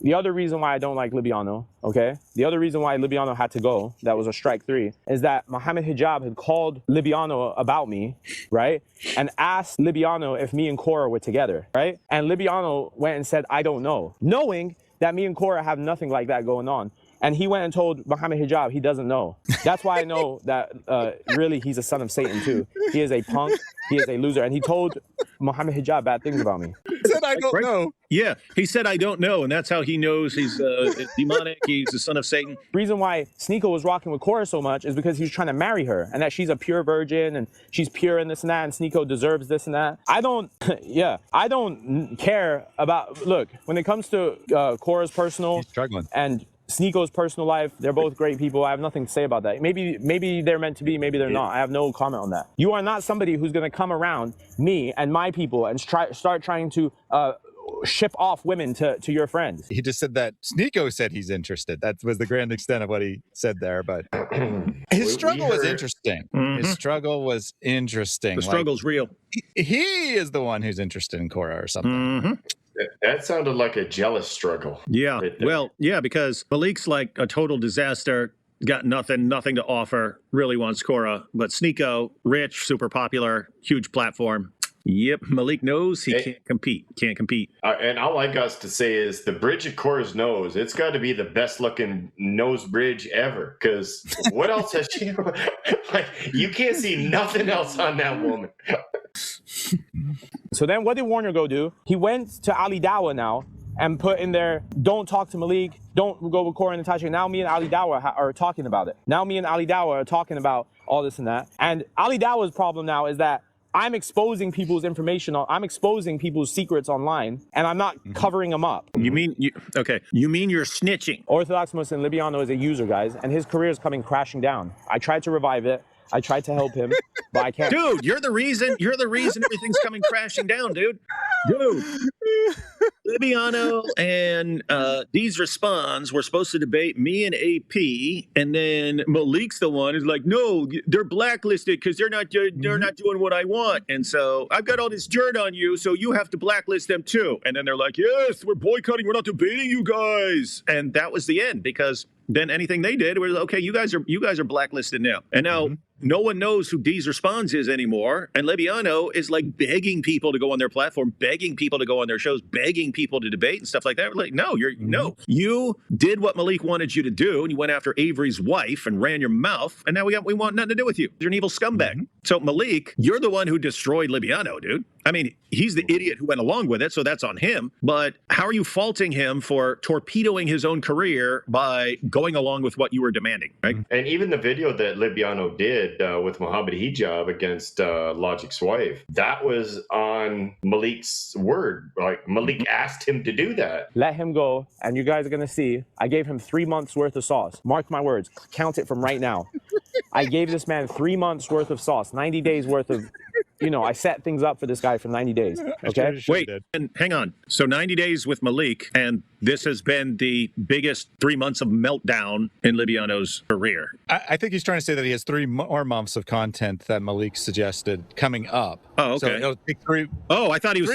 the other reason why I don't like Libyano, okay? The other reason why Libyano had to go, that was a strike 3, is that Mohammed Hijab had called Libyano about me, right? And asked Libyano if me and Korra were together, right? And Libyano went and said, I don't know, knowing that me and Korra have nothing like that going on. And he went and told Mohammed Hijab he doesn't know. That's why I know that really he's a son of Satan too. He is a punk, he is a loser. And he told Mohammed Hijab bad things about me. He said, I don't know. Yeah, he said, I don't know. And that's how he knows he's demonic, he's the son of Satan. The reason why SNEAKO was rocking with Korra so much is because he was trying to marry her and that she's a pure virgin and she's pure and this and that and SNEAKO deserves this and that. I don't, I don't care about, look, when it comes to Korra's personal and SNEAKO's personal life, they're both great people. I have nothing to say about that. Maybe they're meant to be, maybe they're not. I have no comment on that. You are not somebody who's going to come around me and my people and start trying to ship off women to your friends. He just said that SNEAKO said he's interested. That was the grand extent of what he said there. But his struggle was interesting. His struggle was interesting. The struggle's real. He is the one who's interested in Korra or something. That sounded like a jealous struggle. Yeah. Right, well, yeah, because Malik's like a total disaster, got nothing to offer, really wants Korra. But SNEAKO, rich, super popular, huge platform. Yep, Malik knows he can't compete. And all I got to say is the bridge of Korra's nose, it's got to be the best looking nose bridge ever. Because what else has she... like, you can't see nothing else on that woman. So then what did Warner go do? He went to Ali Dawa now and put in there, don't talk to Malik, don't go with Korra and Natasha. Now me and Ali Dawa are talking about it. Now me and Ali Dawa are talking about all this and that. And Ali Dawa's problem now is that I'm exposing people's information. I'm exposing people's secrets online, and I'm not covering them up. You mean you're snitching? Orthodox Muslim Libyano is a user, guys, and his career is coming crashing down. I tried to revive it. I tried to help him, but I can't. Dude, you're the reason everything's coming crashing down, dude. Libyano and Deez Responds were supposed to debate me and AP, and then Malik's the one who's like, no, they're blacklisted because they're not doing what I want, and so I've got all this dirt on you, so you have to blacklist them too. And then they're like, yes, we're boycotting, we're not debating you guys, and that was the end because then anything they did was okay. You guys are blacklisted now, and now. No one knows who Deez Responds is anymore. And Libyano is like begging people to go on their platform, begging people to go on their shows, begging people to debate and stuff like that. We're like, no, no. You did what Malik wanted you to do, and you went after Avery's wife and ran your mouth, and now we want nothing to do with you. You're an evil scumbag. So Malik, you're the one who destroyed Libyano, dude. I mean, he's the idiot who went along with it, so that's on him. But how are you faulting him for torpedoing his own career by going along with what you were demanding, right? And even the video that Libyano did with Mohammed Hijab against Logic's wife, that was on Malik's word. Like, Malik asked him to do that. Let him go, and you guys are going to see, I gave him 3 months worth of sauce. Mark my words. Count it from right now. I gave this man 3 months worth of sauce, 90 days worth of... I set things up for this guy for 90 days. Okay? Wait, and hang on. So 90 days with Malik, and this has been the biggest 3 months of meltdown in Libyano's career. I think he's trying to say that he has 3 more months of content that Malik suggested coming up. Oh, okay. So it'll take 3. Oh, I thought he was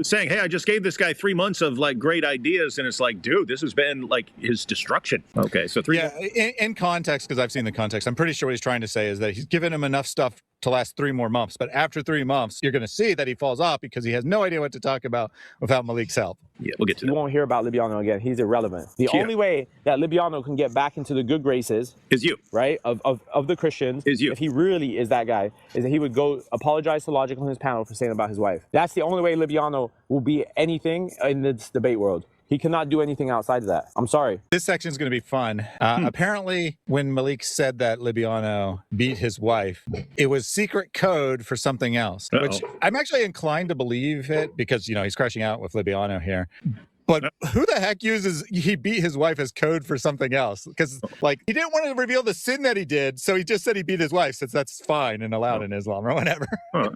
saying, hey, I just gave this guy 3 months of like great ideas, and it's like, dude, this has been like his destruction. Okay, so 3 months. In context, because I've seen the context, I'm pretty sure what he's trying to say is that he's given him enough stuff to last 3 more months. But after 3 months, you're going to see that he falls off because he has no idea what to talk about without Malik's help. Yeah, we'll get to that. You won't hear about Libyano again. He's irrelevant. The only way that Libyano can get back into the good graces is you, right? Of the Christians, is you. If he really is that guy, is that he would go apologize to Logic on his panel for saying about his wife. That's the only way Libyano will be anything in this debate world. He cannot do anything outside of that. I'm sorry. This section is going to be fun. Apparently, when Malik said that Libyano beat his wife, it was secret code for something else, which I'm actually inclined to believe it because, he's crashing out with Libyano here. But who the heck uses he beat his wife as code for something else? Because, he didn't want to reveal the sin that he did, so he just said he beat his wife, since that's fine and allowed in Islam or whatever. Well,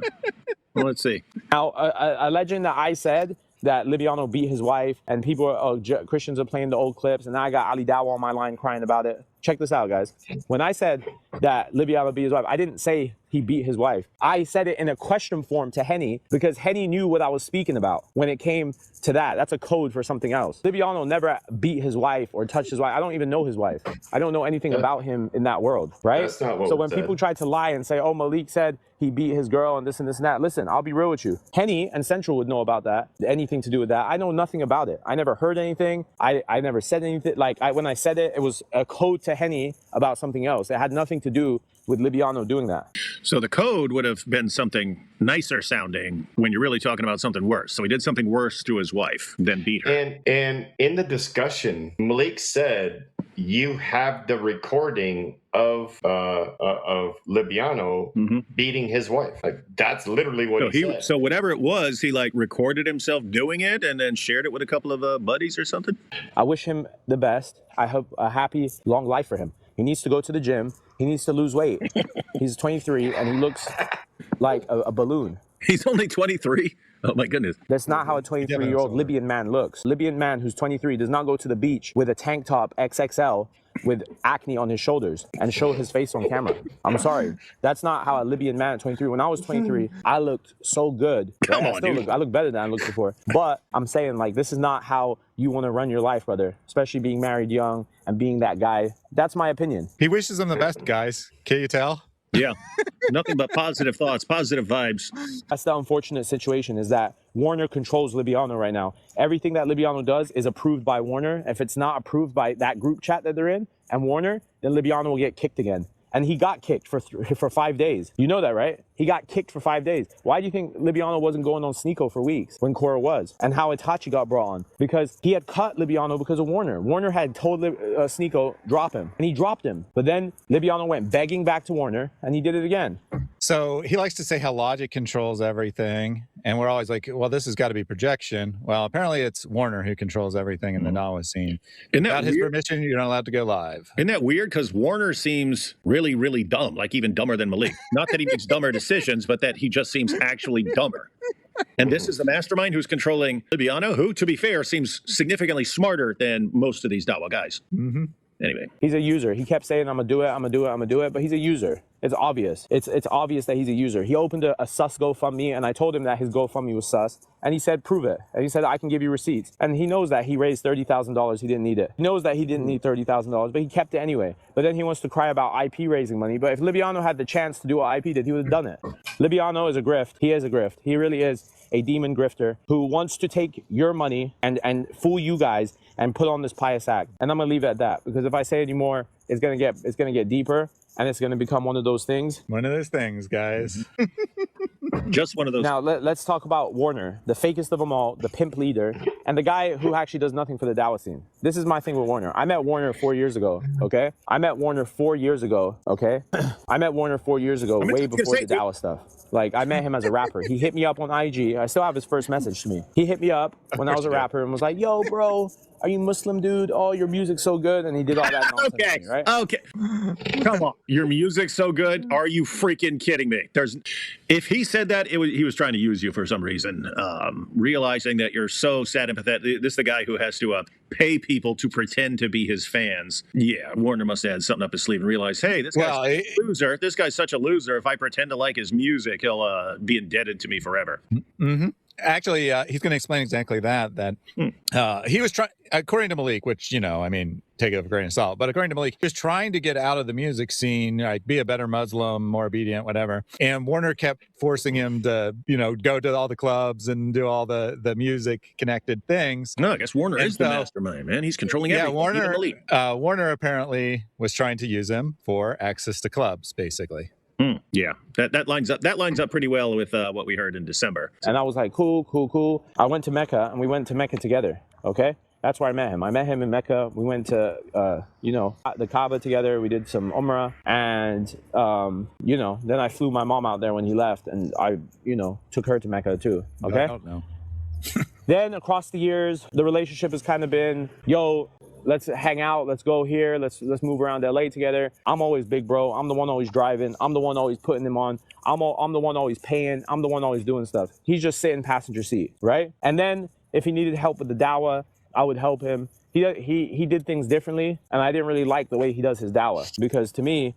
let's see. Now, a legend that I said that Libyano beat his wife, and people Christians are playing the old clips, and now I got Ali Dawa on my line crying about it. check this out, guys. When I said that Libyano beat his wife, I didn't say he beat his wife. I said it in a question form to Henny because Henny knew what I was speaking about when it came to that. That's a code for something else. Libyano never beat his wife or touched his wife. I don't even know his wife. I don't know anything about him in that world, right? That's not what so was when said. people try to lie and say, oh, Malik said he beat his girl and this and this and that, listen, I'll be real with you. Henny and Central would know about that, anything to do with that. I know nothing about it. I never heard anything. I never said anything. Like, when I said it, it was a code to Henny about something else. It had nothing to do with Libyano doing that. So the code would have been something nicer sounding when you're really talking about something worse. So he did something worse to his wife than beat her. And in the discussion, Malik said, you have the recording of Libyano beating his wife. Like, that's literally what he said. So whatever it was, he like recorded himself doing it and then shared it with a couple of buddies or something. I wish him the best. I hope a happy, long life for him. He needs to go to the gym. He needs to lose weight. He's 23 and he looks like a balloon. He's only 23. Oh my goodness. That's not how a 23-year-old Libyan man looks. Libyan man who's 23 does not go to the beach with a tank top XXL with acne on his shoulders and show his face on camera. I'm sorry. That's not how a Libyan man at 23. When I was 23, I looked so good. Come on, dude. I look better than I looked before. But I'm saying, like, this is not how you want to run your life, brother. Especially being married young and being that guy. That's my opinion. He wishes them the best, guys. Can you tell? Yeah. Nothing but positive thoughts, positive vibes. That's the unfortunate situation, is that Warner controls Libyano right now. Everything that Libyano does is approved by Warner. If it's not approved by that group chat that they're in and Warner, then Libyano will get kicked again. And he got kicked for 5 days. You know that, right? He got kicked for 5 days. Why do you think Libyano wasn't going on SNEAKO for weeks when Korra was? And how Itachi got brought on? Because he had cut Libyano because of Warner. Warner had told SNEAKO, drop him. And he dropped him. But then Libyano went begging back to Warner, and he did it again. So he likes to say how logic controls everything. And we're always like, well, this has got to be projection. Well, apparently it's Warner who controls everything in the Dawa scene. Without his permission, you're not allowed to go live. Isn't that weird? Because Warner seems really, really dumb, like even dumber than Malik. Not that he makes dumber decisions, but that he just seems actually dumber. And this is the mastermind who's controlling Libyano, who, to be fair, seems significantly smarter than most of these Dawa guys. Mm-hmm. Anyway. He's a user. He kept saying, I'm going to do it, I'm going to do it, I'm going to do it. But he's a user. It's obvious. It's obvious that he's a user. He opened a sus GoFundMe, and I told him that his GoFundMe was sus. And he said, prove it. And he said, I can give you receipts. And he knows that he raised $30,000. He didn't need it. He knows that he didn't need $30,000, but he kept it anyway. But then he wants to cry about IP raising money. But if Libyano had the chance to do what IP did, he would have done it. Libyano is a grift. He is a grift. He really is a demon grifter who wants to take your money and fool you guys and put on this pious act. And I'm gonna leave it at that, because if I say any more, it's gonna get deeper, and it's gonna become one of those things. One of those things, guys. Just one of those. Now let's talk about Warner, the fakest of them all, the pimp leader, and the guy who actually does nothing for the Dawa scene. This is my thing with Warner. I met Warner 4 years ago, okay? I met Warner 4 years ago, okay? I met Warner 4 years ago, way before the Dawa stuff. Like, I met him as a rapper. He hit me up on IG. I still have his first message to me. He hit me up when I was a rapper and was like, yo, bro, are you Muslim, dude? Oh, your music's so good. And he did all that nonsense to me, right? Okay. Come on. Your music's so good. Are you freaking kidding me? If he said that, he was trying to use you for some reason. Realizing that you're so sad and pathetic. This is the guy who has to pay people to pretend to be his fans. Yeah, Warner must have had something up his sleeve and realized, hey, this guy's a loser. This guy's such a loser. If I pretend to like his music, he'll be indebted to me forever. Mm-hmm. Actually, he's going to explain exactly that he was trying, according to Malik, which, you know, I mean, take it with a grain of salt, but according to Malik, he was trying to get out of the music scene, like be a better Muslim, more obedient, whatever. And Warner kept forcing him to, you know, go to all the clubs and do all the music connected things. No, I guess Warner is the mastermind, man. He's controlling everything. Yeah, Warner apparently was trying to use him for access to clubs, basically. Yeah, that lines up pretty well with what we heard in December. And I was like, cool. I went to Mecca, and we went to Mecca together, okay? That's where I met him. I met him in Mecca. We went to, the Kaaba together. We did some Umrah. And, then I flew my mom out there when he left. And I, took her to Mecca too, okay? I don't know. Then across the years, the relationship has kind of been, let's hang out, let's go here, let's move around LA together. I'm always big bro. I'm the one always driving. I'm the one always putting him on. I'm the one always paying. I'm the one always doing stuff. He's just sitting passenger seat, right? And then if he needed help with the Dawa, I would help him. He did things differently, and I didn't really like the way he does his Dawa, because to me,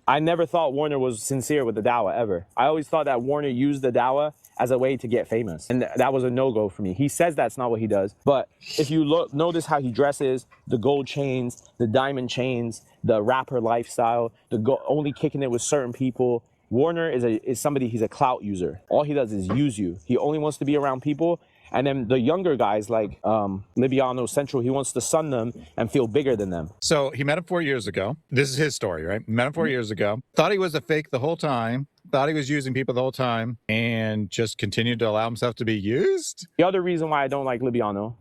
I never thought Warner was sincere with the Dawa ever. I always thought that Warner used the Dawa as a way to get famous, and that was a no-go for me. He says that's not what he does, but if you notice how he dresses, the gold chains, the diamond chains, the rapper lifestyle, only kicking it with certain people. Warner is somebody, he's a clout user. All he does is use you. He only wants to be around people. And then the younger guys like Libyano, Central, he wants to sun them and feel bigger than them. So he met him 4 years ago. This is his story, right? Met him 4 years ago. Thought he was a fake the whole time. Thought he was using people the whole time, and just continued to allow himself to be used. The other reason why I don't like Libyano,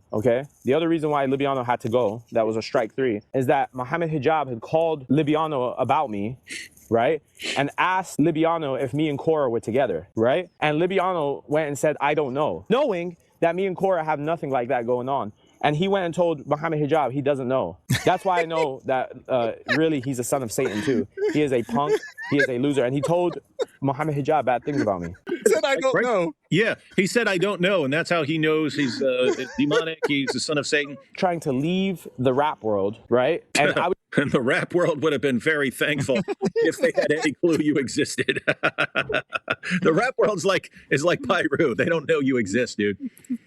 the other reason why Libyano had to go, that was a strike 3, is that Mohammed Hijab had called Libyano about me, right? And asked Libyano if me and Korra were together, right? And Libyano went and said, I don't know, knowing that me and Korra have nothing like that going on. And he went and told Mohammed Hijab he doesn't know. That's why I know that really he's a son of Satan too. He is a punk, he is a loser. And he told Mohammed Hijab bad things about me. He said, I don't know. Yeah, he said, I don't know. And that's how he knows he's demonic, he's the son of Satan. Trying to leave the rap world, right? And And the rap world would have been very thankful if they had any clue you existed. The rap world's is like Pyru. They don't know you exist, dude.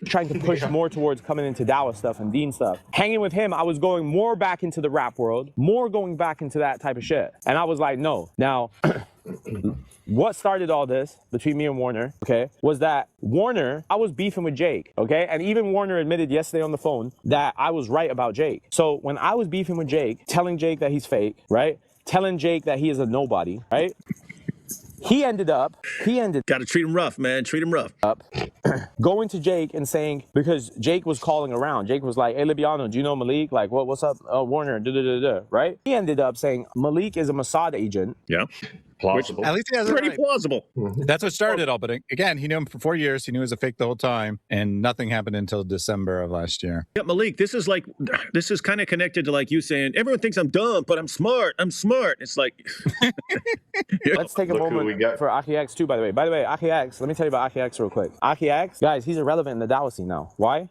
Trying to push more towards coming into Dawa stuff and Deen stuff. Hanging with him, I was going more back into the rap world, more going back into that type of shit. And I was like, no. Now, what started all this between me and Warner, was that Warner, I was beefing with Jake, and even Warner admitted yesterday on the phone that I was right about Jake. So when I was beefing with Jake, telling Jake that he's fake, right? Telling Jake that he is a nobody, right? He ended up. Got to treat him rough, man. Treat him rough. Going to Jake and saying, because Jake was calling around. Jake was like, hey, Libyano, do you know Malik? Like, what's up, Warner? Right? He ended up saying Malik is a Mossad agent. Yeah. Plausible. At least he has Pretty it right. plausible. That's what started it all. But again, he knew him for 4 years. He knew he was a fake the whole time, and nothing happened until December of last year. Yeah, Malik, this is kind of connected to like you saying, everyone thinks I'm dumb, but I'm smart. I'm smart. It's like, Let's take a moment for Aki X too, by the way. By the way, Aki X, let me tell you about Aki X real quick. Aki X, guys, he's irrelevant in the Dawa scene now. Why?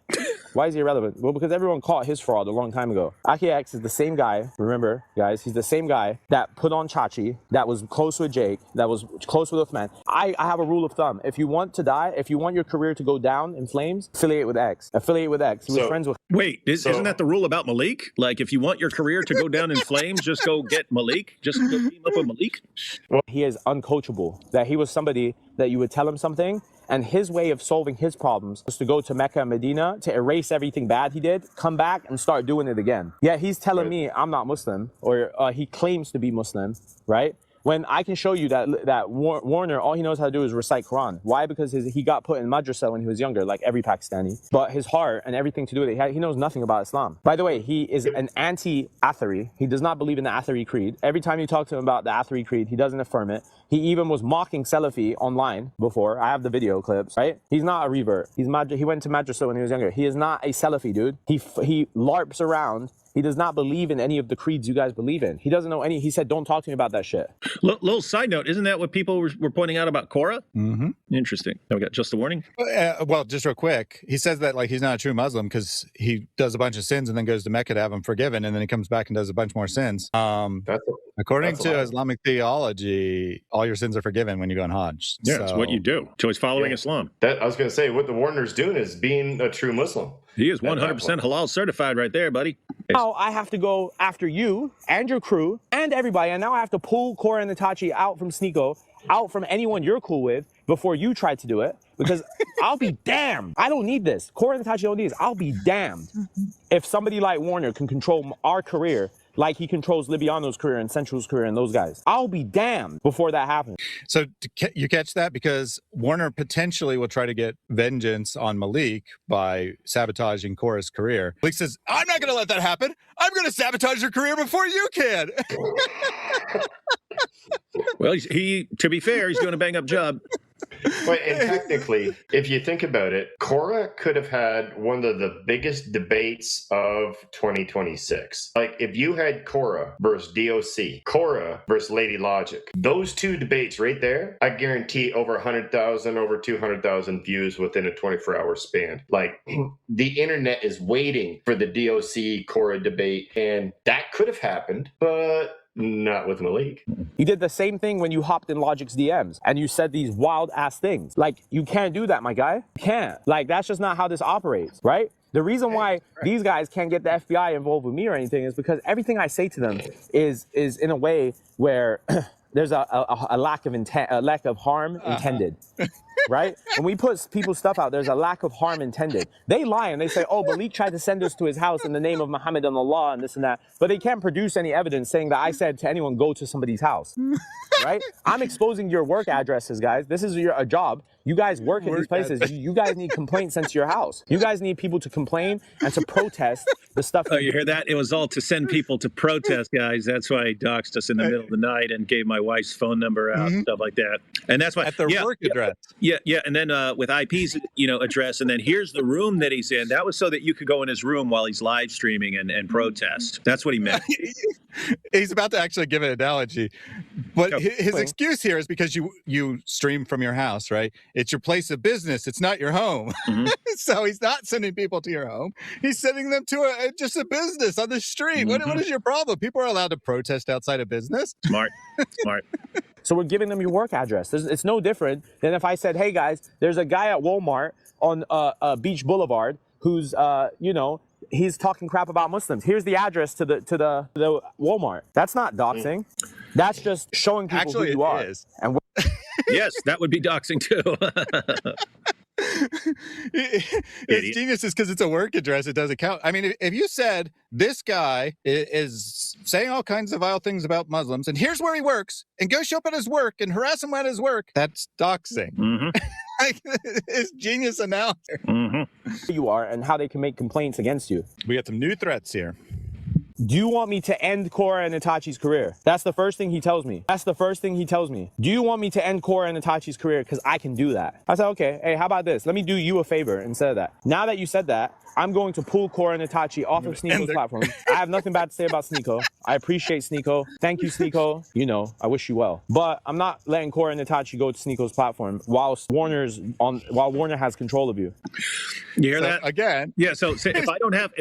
Why is he irrelevant? Well, because everyone caught his fraud a long time ago. Aki X is the same guy, remember, guys, he's the same guy that put on Chachi, that was close with Jake, that was close with Uthman. I have a rule of thumb. If you want to die, if you want your career to go down in flames, affiliate with X. Affiliate with X. He was friends with... Wait, isn't that the rule about Malik? Like, if you want your career to go down in flames, just go get Malik? Just go team up with Malik? He is uncoachable. That he was somebody that you would tell him something, and his way of solving his problems was to go to Mecca and Medina to erase everything bad he did, come back and start doing it again. Yeah, he's telling me I'm not Muslim, or he claims to be Muslim, right? When I can show you that Warner, all he knows how to do is recite Quran. Why? Because he got put in madrasa when he was younger, like every Pakistani. But his heart and everything to do with it, he knows nothing about Islam. By the way, he is an anti-Athari. He does not believe in the Athari creed. Every time you talk to him about the Athari creed, he doesn't affirm it. He even was mocking Salafi online before. I have the video clips, right? He's not a revert. He went to madrasa when he was younger. He is not a Salafi, dude. He LARPs around. He does not believe in any of the creeds you guys believe in. He doesn't know any. He said, don't talk to me about that shit. Little side note, isn't that what people were pointing out about Korra? Mm-hmm. Interesting. Now we got just a warning. Well, just real quick, he says that like he's not a true Muslim because he does a bunch of sins and then goes to Mecca to have them forgiven, and then he comes back and does a bunch more sins. According to Islamic theology, all your sins are forgiven when you go on Hajj. Yeah, that's what you do. So he's following Islam. I was going to say, what the Warner's doing is being a true Muslim. He is 100% halal certified right there, buddy. Now I have to go after you and your crew and everybody, and now I have to pull Korra and Itachi out from SNEAKO, out from anyone you're cool with before you try to do it, because I'll be damned. I don't need this. Korra and Itachi don't need this. I'll be damned if somebody like Warner can control our career like he controls Libyano's career and Central's career and those guys. I'll be damned before that happens. So you catch that? Because Warner potentially will try to get vengeance on Malik by sabotaging Korra's career. Malik says, I'm not going to let that happen. I'm going to sabotage your career before you can. Well, to be fair, he's doing a bang-up job. But and technically, if you think about it, Korra could have had one of the biggest debates of 2026. Like if you had Korra versus DOC, Korra versus Lady Logic, those two debates right there, I guarantee over 100,000, over 200,000 views within a 24-hour span. Like the internet is waiting for the DOC Korra debate, and that could have happened, but not with Malik. You did the same thing when you hopped in Logic's DMs and you said these wild ass things. Like, you can't do that, my guy. You can't. Like, that's just not how this operates, right? The reason why these guys can't get the FBI involved with me or anything is because everything I say to them is in a way where there's a lack of intent, a lack of harm intended. Right? When we put people's stuff out, there's a lack of harm intended. They lie and they say, oh, Malik tried to send us to his house in the name of Muhammad and Allah and this and that. But they can't produce any evidence saying that I said to anyone, go to somebody's house. Right? I'm exposing your work addresses, guys. This is a job. You guys work in these places. You guys need complaints sent to your house. You guys need people to complain and to protest the stuff. Oh, you hear that? It was all to send people to protest, guys. That's why he doxed us in the middle of the night and gave my wife's phone number out, stuff like that. And that's why At their work address. Yeah. And then with IP's, address, and then here's the room that he's in. That was so that you could go in his room while he's live streaming and protest. That's what he meant. He's about to actually give an analogy, but his excuse here is because you stream from your house, right? It's your place of business. It's not your home. So he's not sending people to your home. He's sending them to just a business on the street. What is your problem? People are allowed to protest outside of business. Smart. So we're giving them your work address. It's no different than if I said, hey guys, there's a guy at Walmart on Beach Boulevard who's, he's talking crap about Muslims. Here's the address to the Walmart. That's not doxing. That's just showing people who you are. Is. And Yes, that would be doxing too. It's genius is because it's a work address. It doesn't count. I mean, if you said this guy is saying all kinds of vile things about Muslims, and here's where he works, and go show up at his work and harass him at his work, that's doxing. It's genius analysis. you are and how they can make complaints against you. We got some new threats here. Do you want me to end Korra and Itachi's career? That's the first thing he tells me. Do you want me to end Korra and Itachi's career? Because I can do that. I said, okay, hey, how about this? Let me do you a favor instead of that. Now that you said that, I'm going to pull Korra and Itachi off of SNEAKO's platform. I have nothing bad to say about SNEAKO. I appreciate SNEAKO. Thank you, SNEAKO. I wish you well. But I'm not letting Korra and Itachi go to SNEAKO's platform while Warner has control of you. You hear that? Again? Yeah, so if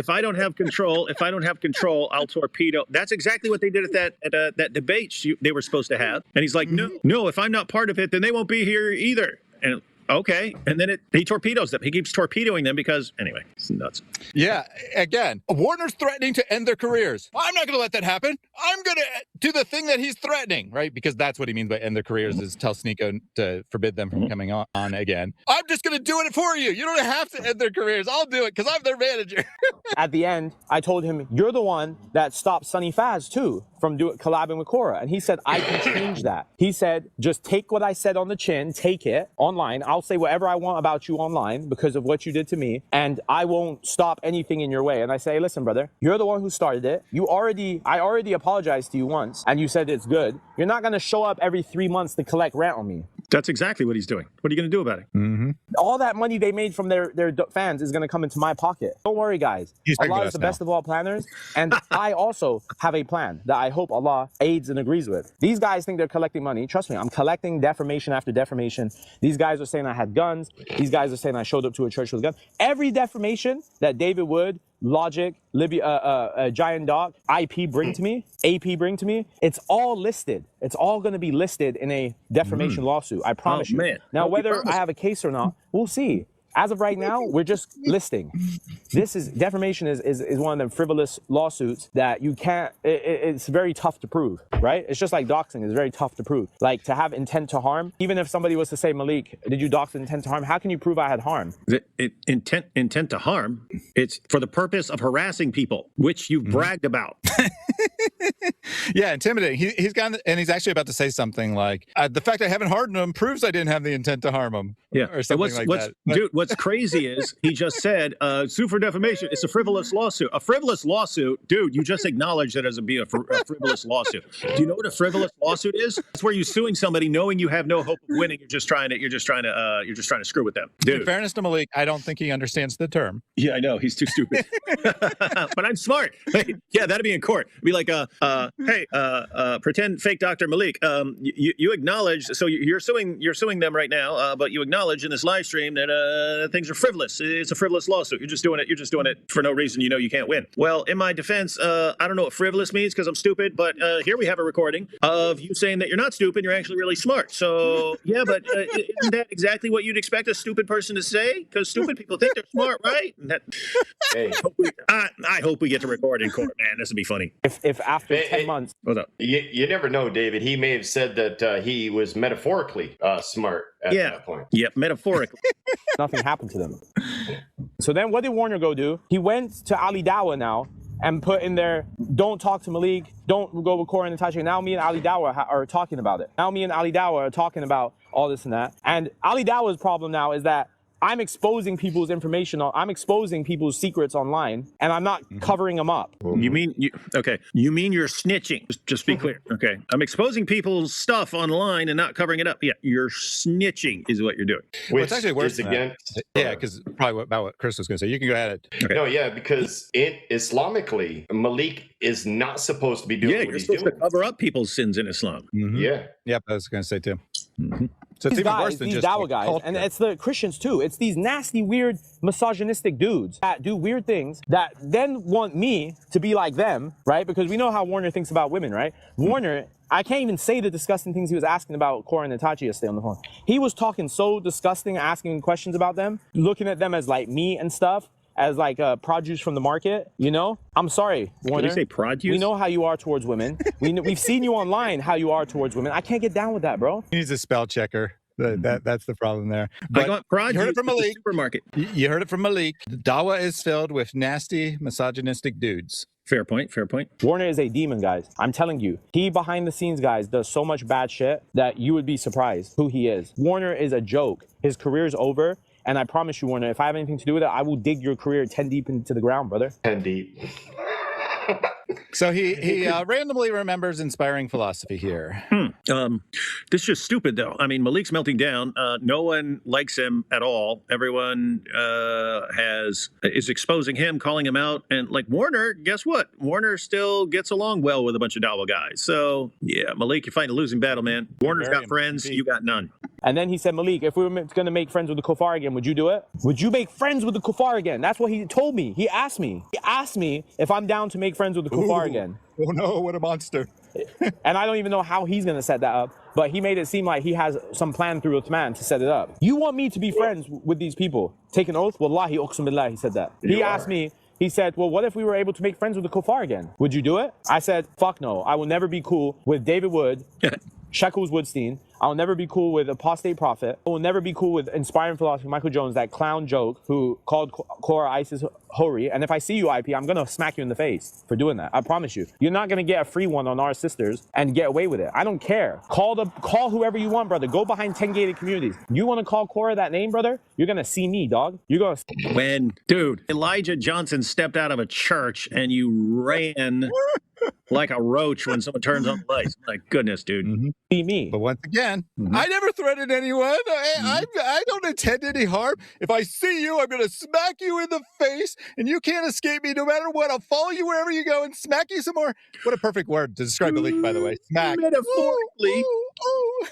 I don't have control, I'll torpedo. That's exactly what they did at that debate they were supposed to have. And he's like, no, if I'm not part of it, then they won't be here either. And okay. And then he torpedoes them. He keeps torpedoing them because, anyway, it's nuts. Yeah. Again, Warner's threatening to end their careers. I'm not going to let that happen. I'm going to do the thing that he's threatening, right? Because that's what he means by end their careers is tell SNEAKO to forbid them from coming on again. I'm just going to do it for you. You don't have to end their careers. I'll do it because I'm their manager. At the end, I told him, you're the one that stopped Sunny Faz too from collabing with Korra. And he said, I can change that. He said, just take what I said on the chin, take it online. I'll say whatever I want about you online because of what you did to me, and I won't stop anything in your way. And I say, listen, brother, you're the one who started it. I already apologized to you once, and you said it's good. You're not going to show up every 3 months to collect rent on me. That's exactly what he's doing. What are you going to do about it? All that money they made from their fans is going to come into my pocket. Don't worry, guys. Allah is the best of all planners, and I also have a plan that I hope Allah aids and agrees with. These guys think they're collecting money. Trust me, I'm collecting defamation after defamation. These guys are saying I had guns. These guys are saying I showed up to a church with a gun. Every defamation that David Wood, Logic, Giant Dog, IP bring to me, AP bring to me, it's all listed. It's all going to be listed in a defamation lawsuit. I promise you. Man. Now, whether I have a case or not, we'll see. As of right now, we're just listing. Defamation is one of them frivolous lawsuits that you can't, it's very tough to prove, right? It's just like doxing, it's very tough to prove. Like to have intent to harm, even if somebody was to say, Malik, did you dox with intent to harm? How can you prove I had harm? Intent to harm, it's for the purpose of harassing people, which you've bragged about. Yeah, intimidating. He's gone, and he's actually about to say something like, "The fact I haven't hardened him proves I didn't have the intent to harm him." Yeah, or something like that. Dude, what's crazy is he just said, "Sue for defamation. It's a frivolous lawsuit. A frivolous lawsuit, dude. You just acknowledged it as a frivolous lawsuit. Do you know what a frivolous lawsuit is? It's where you're suing somebody knowing you have no hope of winning. You're just trying to screw with them, dude. In fairness to Malik, I don't think he understands the term. Yeah, I know he's too stupid, but I'm smart. Yeah, that'd be in court. Be like, hey, pretend fake Dr. Malik. You acknowledge. So you're suing them right now, but you acknowledge in this live stream that things are frivolous. It's a frivolous lawsuit. You're just doing it for no reason. You know you can't win. Well, in my defense, I don't know what frivolous means because I'm stupid. But here we have a recording of you saying that you're not stupid. You're actually really smart. So yeah, but isn't that exactly what you'd expect a stupid person to say? Because stupid people think they're smart, right? Hey. I hope we get to record in court, man. This would be funny. If after 10 months. What's up? You never know, David. He may have said that he was metaphorically smart at that point. Yeah, metaphorically. Nothing happened to them. So then what did Warner go do? He went to Ali Dawa now and put in there, don't talk to Malik, don't go with Korra and Natasha. Now me and Ali Dawa are talking about it. Now me and Ali Dawa are talking about all this and that. And Ali Dawa's problem now is that I'm exposing people's information. I'm exposing people's secrets online, and I'm not covering them up. You mean you're snitching? Just be clear. Okay, I'm exposing people's stuff online and not covering it up. Yeah, you're snitching is what you're doing. Well, it's actually worse than against. That. Yeah, because probably about what Chris was going to say. You can go ahead. Okay. No, yeah, because Islamically, Malik is not supposed to be doing what you're he's supposed doing. to cover up people's sins in Islam. Mm-hmm. Yeah. Yep, I was going to say too. Mm-hmm. So it's These even guys, worse than these just Dawa guys, culture. and it's the Christians too. It's these nasty, weird, misogynistic dudes that do weird things that then want me to be like them, right? Because we know how Warner thinks about women, right? Warner, I can't even say the disgusting things he was asking about Korra and Natasha yesterday on the phone. He was talking so disgusting, asking questions about them, looking at them as like meat and stuff, as like produce from the market, you know? I'm sorry, Warner. Did you say produce? We know how you are towards women. We've seen you online how you are towards women. I can't get down with that, bro. He needs a spell checker. That's the problem there. I But got produce you heard it from at the Malik. supermarket. You heard it from Malik. Dawa is filled with nasty, misogynistic dudes. Fair point. Warner is a demon, guys. I'm telling you. He, behind the scenes, guys, does so much bad shit that you would be surprised who he is. Warner is a joke. His career's over. And I promise you, Warner, if I have anything to do with it, I will dig your career 10 deep into the ground, brother. 10 deep. So he randomly remembers inspiring philosophy here. This is just stupid, though. I mean, Malik's melting down. No one likes him at all. Everyone is exposing him, calling him out. And like Warner, guess what? Warner still gets along well with a bunch of Dawa guys. So yeah, Malik, you're fighting a losing battle, man. Warner's got friends. You got none. And then he said, Malik, if we were going to make friends with the Kuffar again, would you do it? Would you make friends with the Kuffar again? That's what he told me. He asked me if I'm down to make friends with the Kuffar again. Oh no, what a monster. And I don't even know how he's going to set that up, but he made it seem like he has some plan through Uthman to set it up. You want me to be friends with these people? Take an oath? Wallahi, uqsum billah, he said that. He asked me, he said, well, what if we were able to make friends with the Kuffar again? Would you do it? I said, fuck no. I will never be cool with David Wood, Shekels Woodstein. I'll never be cool with Apostate Prophet. I will never be cool with Inspiring Philosophy, Michael Jones, that clown joke who called Korra ISIS Hori. And if I see you, IP, I'm going to smack you in the face for doing that. I promise you. You're not going to get a free one on our sisters and get away with it. I don't care. Call whoever you want, brother. Go behind 10 gated communities. You want to call Korra that name, brother? You're going to see me, dog. You're going to... When, dude, Elijah Johnson stepped out of a church and you ran... like a roach when someone turns on the lights. My goodness, dude. see me. But once again, I never threatened anyone. I don't intend any harm. If I see you, I'm going to smack you in the face, and you can't escape me no matter what. I'll follow you wherever you go and smack you some more. What a perfect word to describe Malik, by the way. Smack. Metaphorically. Ooh.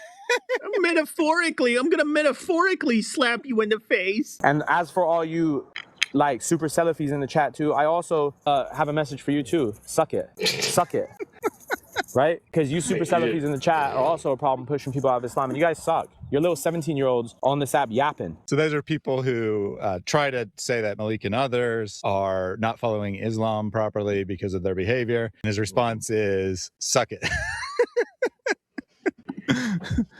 Metaphorically. I'm going to metaphorically slap you in the face. And as for all you like super Salafis in the chat too, I also have a message for you too. Suck it. Suck it. Right? Because you super Salafis in the chat are also a problem pushing people out of Islam. And you guys suck. You're little 17-year-olds on this app yapping. So those are people who try to say that Malik and others are not following Islam properly because of their behavior. And his response is, suck it.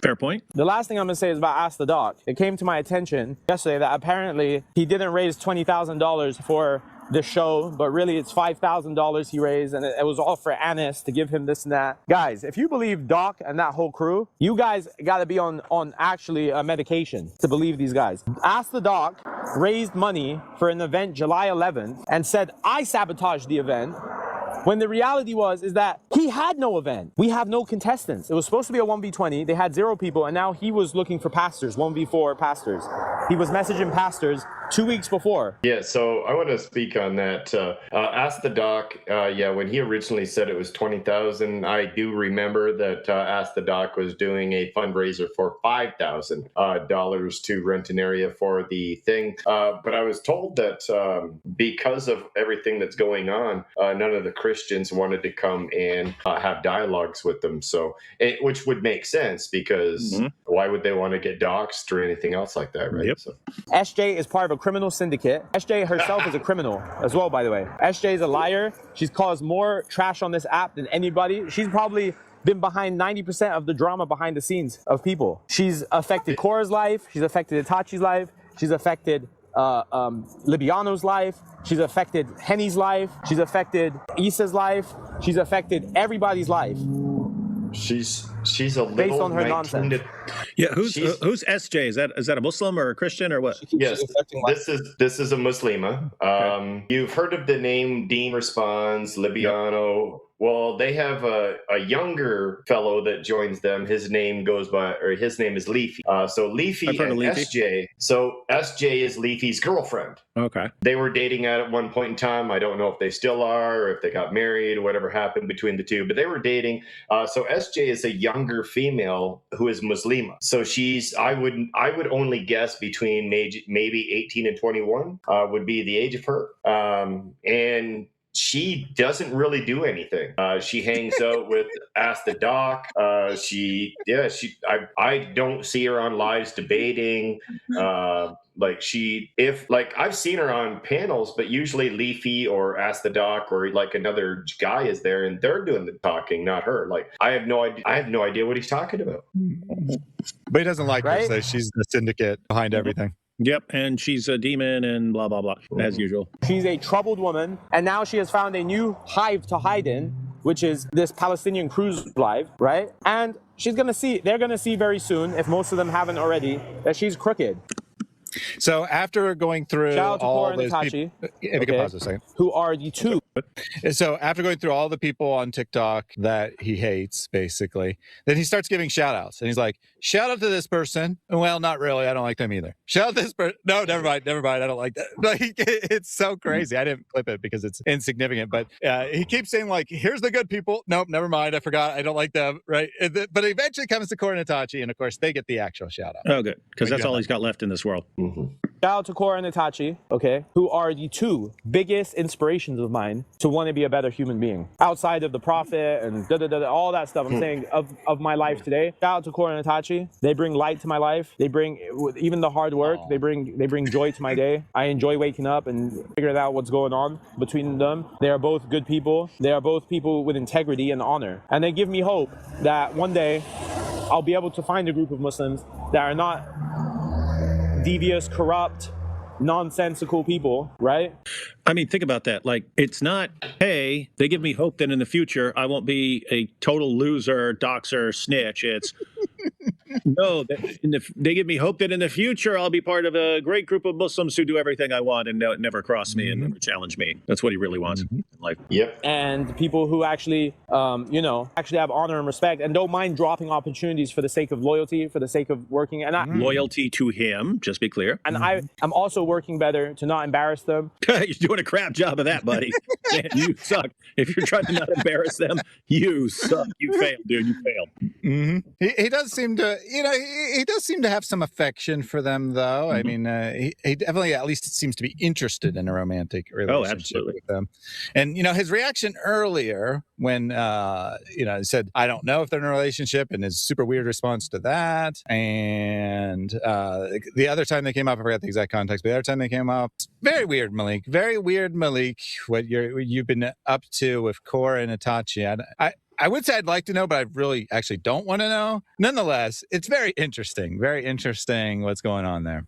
Fair point. The last thing I'm going to say is about Ask the Doc. It came to my attention yesterday that apparently he didn't raise $20,000 for the show, but really it's $5,000 he raised, and it was all for Anis to give him this and that. Guys, if you believe Doc and that whole crew, you guys got to be on actually a medication to believe these guys. Ask the Doc raised money for an event July 11th and said I sabotaged the event, when the reality is that he had no event. We have no contestants. It was supposed to be a 1v20. They had 0 people, and now he was looking for pastors, 1v4 pastors. He was messaging pastors 2 weeks before. Yeah, so I want to speak on that. Ask the Doc, when he originally said it was 20,000, I do remember that Ask the Doc was doing a fundraiser for $5,000 to rent an area for the thing. But I was told that because of everything that's going on, none of the Christians wanted to come and have dialogues with them. So, which would make sense, because why would they want to get doxxed or anything else like that, right? Yep. So. SJ is part of a criminal syndicate. SJ herself is a criminal as well, by the way. SJ is a liar. She's caused more trash on this app than anybody. She's probably been behind 90% of the drama behind the scenes of people. She's affected Korra's life. She's affected Itachi's life. She's affected Libyano's life. She's affected Henny's life. She's affected Issa's life. She's affected everybody's life. She's a little based on her nonsense. Yeah, who's SJ? Is that a Muslim or a Christian or what? Yes, this is a Muslima. Okay. You've heard of the name Dean Responds, Libyano. Yep. Well, they have a younger fellow that joins them. His name is Leafy. So Leafy and SJ. So SJ is Leafy's girlfriend. Okay. They were dating at one point in time. I don't know if they still are, or if they got married, or whatever happened between the two. But they were dating. So SJ is a younger female who is Muslima. So I would only guess between maybe 18 and 21 would be the age of her. And she doesn't really do anything. She hangs out with Ask the Doc. I don't see her on lives debating. I've seen her on panels, but usually Leafy or Ask the Doc or like another guy is there, and they're doing the talking, not her. Like, I have no idea what he's talking about. But he doesn't like her, so she's the syndicate behind everything. Yep, and she's a demon and blah, blah, blah, as usual. She's a troubled woman, and now she has found a new hive to hide in, which is this Palestinian cruise life, right? And they're going to see very soon, if most of them haven't already, that she's crooked. So after going through all those people, if you can pause a second. Who are the two? So after going through all the people on TikTok that he hates, basically, then he starts giving shout outs. And he's like, shout out to this person. Well, not really. I don't like them either. Shout out to this person. No, never mind. I don't like that. Like, it's so crazy. I didn't clip it because it's insignificant. But he keeps saying, like, here's the good people. Nope, never mind. I forgot. I don't like them. Right. But eventually comes to Korra and Itachi. And of course, they get the actual shout out. Oh, good. Because that's all he's got left in this world. Mm-hmm. Shout out to Korra and Itachi, okay, who are the two biggest inspirations of mine to want to be a better human being. Outside of the prophet and all that stuff I'm saying of my life today. Shout out to Korra and Itachi. They bring light to my life. They bring, even the hard work, they bring joy to my day. I enjoy waking up and figuring out what's going on between them. They are both good people. They are both people with integrity and honor. And they give me hope that one day I'll be able to find a group of Muslims that are not devious, corrupt, nonsensical people, right? I mean, think about that. Like, it's not, hey, they give me hope that in the future I won't be a total loser, doxer, snitch. It's, no, they give me hope that in the future I'll be part of a great group of Muslims who do everything I want and never cross me and never challenge me. That's what he really wants in life. Yep. And people who actually, actually have honor and respect and don't mind dropping opportunities for the sake of loyalty, for the sake of working. And loyalty to him, just be clear. And I'm also working better to not embarrass them. You're doing a crap job of that, buddy. Man, you suck. If you're trying to not embarrass them, you suck. You failed, dude. You failed. Mm-hmm. He does seem to, he does seem to have some affection for them, though. I mean, he definitely, at least, seems to be interested in a romantic relationship with them. And, his reaction earlier when, he said, I don't know if they're in a relationship, and his super weird response to that. And the other time they came up, I forgot the exact context, but the other time they came up, very weird, Malik. Very weird, Malik, what you've been up to with Korra and Itachi. I would say I'd like to know, but I really actually don't want to know. Nonetheless, it's very interesting what's going on there.